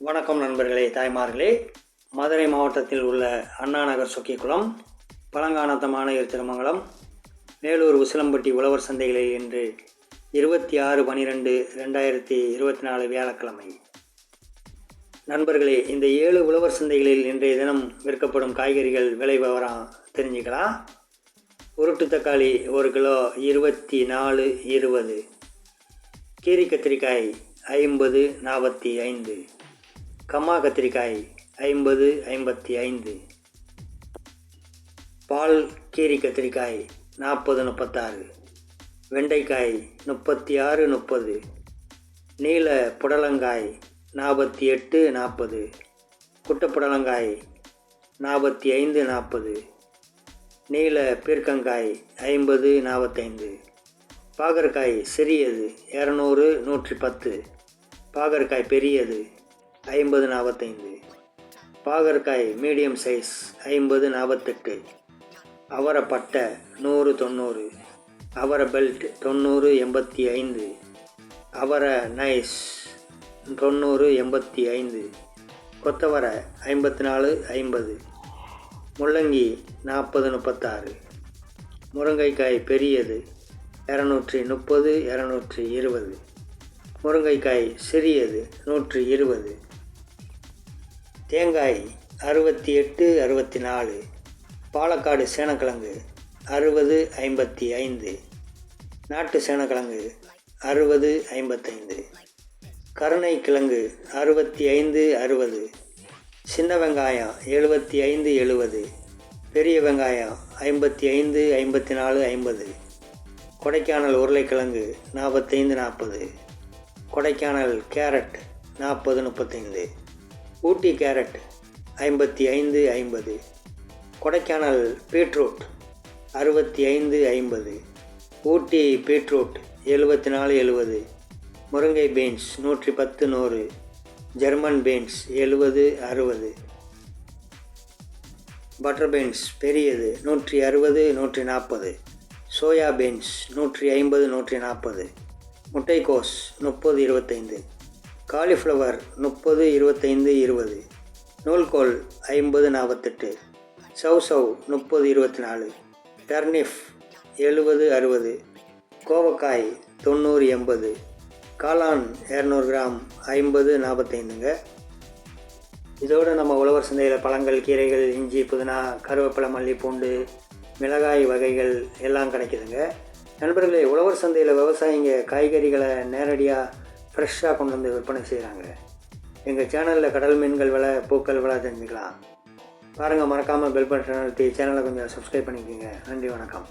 வணக்கம் நண்பர்களே, தாய்மார்களே. மதுரை மாவட்டத்தில் உள்ள அண்ணா நகர் சொக்கிக்குளம், பழங்கானத்தமான திருமங்கலம், மேலூர் உசிலம்பட்டி உழவர் சந்தைகளில் இன்று 26/12/2024 வியாழக்கிழமை. நண்பர்களே, இந்த 7 உழவர் சந்தைகளில் இன்றைய தினம் விற்கப்படும் காய்கறிகள் விலை விவரம் தெரிஞ்சுக்கலாம். உருட்டு தக்காளி 1 கிலோ 24.20. கீரி கத்திரிக்காய் 50.45. கம்மா கத்திரிக்காய் 50.55. பால் கீரி கத்திரிக்காய் 40.36. வெண்டைக்காய் 36.30. நீல புடலங்காய் 48.40. குட்டப்புடலங்காய் 45.40. நீல பீர்க்கங்காய் 50.45. பாகற்காய் சிறியது 200 110. பாகற்காய் பெரியது 50.45. பாகற்காய் மீடியம் சைஸ் 50.48. அவரை பட்டை 100.90. அவரை பெல்ட் 90.85. அவரை நைஸ் 90.85. கொத்தவரை 54.50. முள்ளங்கி 40.36. முருங்கைக்காய் பெரியது 230 220. முருங்கைக்காய் சிறியது 120. தேங்காய் 68.64. பாலக்காடு சேனக்கிழங்கு 60.55. நாட்டு சேனக்கிழங்கு 60.55. கருணை கிழங்கு 65.60. சின்ன வெங்காயம் 75.70. பெரிய வெங்காயம் 55, 54, 50. கொடைக்கானல் உருளைக்கிழங்கு 45.40. கொடைக்கானல் கேரட் 40.35. ஊட்டி கேரட் 55.50. கொடைக்கானல் பீட்ரூட் 65.50. ஊட்டி பீட்ரூட் 74.70. முருங்கை beans 110 100. German beans 70-60. Butter beans பெரியது 160 140. Soya beans 150 140. முட்டைக்கோஸ் 30-25. காலிஃப்ளவர் 30-25-20. நூல்கோல் 50-48. சவ் 30-24. டர்னிப் 70-60. கோவக்காய் 90-80. காளான் 200 கிராம் 50-45ங்க. இதோடு நம்ம உழவர் சந்தையில் பழங்கள், கீரைகள், இஞ்சி, புதினா, கருவேப்பிலை, மல்லி, பூண்டு, மிளகாய் வகைகள் எல்லாம் கிடைக்குதுங்க. நண்பர்களே, உழவர் சந்தையில் விவசாயிங்க காய்கறிகளை நேரடியாக ஃப்ரெஷ்ஷாக கொண்டு வந்து விற்பனை செய்கிறாங்க. எங்கள் சேனலில் கடல் மீன்கள் விலை, பூக்கள் விலை தெரிஞ்சுக்கலாம். பாருங்கள், மறக்காமல் பெல் பட்டன் அழுத்தி சேனலை கொஞ்சம் சப்ஸ்கிரைப் பண்ணிக்கோங்க. நன்றி, வணக்கம்.